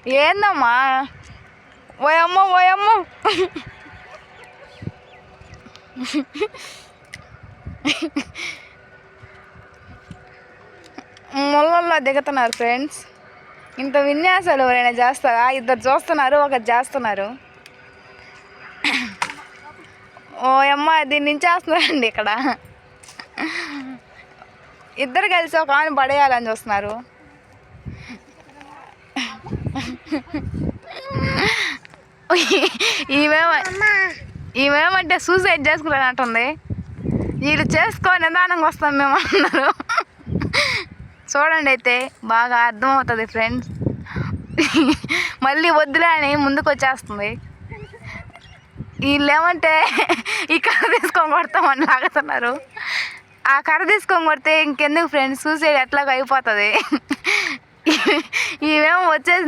ఏందమ్మా ఓయమ్మో ఓయమ్మో ముళ్ళల్లో దిగుతున్నారు ఫ్రెండ్స్. ఇంత విన్యాసాలు ఎవరైనా చేస్తారా? ఇద్దరు చూస్తున్నారు, ఒకరు చేస్తున్నారు. ఓ అమ్మ దీన్ని నించేస్తున్నారండి ఇక్కడ. ఇద్దరు కలిసి ఒక ఆమెను పడేయాలని చూస్తున్నారు. ఈమెమంటే సూసైడ్ చేసుకున్నట్టుంది. వీళ్ళు చేసుకొని నిదానంగా వస్తాం మేము అన్నారు. చూడండి, అయితే బాగా అర్థమవుతుంది ఫ్రెండ్స్. మళ్ళీ వద్దులే అని ముందుకు వచ్చేస్తుంది. వీళ్ళు ఏమంటే ఈ కర్ర తీసుకొని కొడతామని లాగుతున్నారు. ఆ కర్ర తీసుకొని కొడితే ఇంకెందుకు ఫ్రెండ్స్, సూసైడ్ ఎట్లాగో అయిపోతుంది. ఇవేమో వచ్చేసి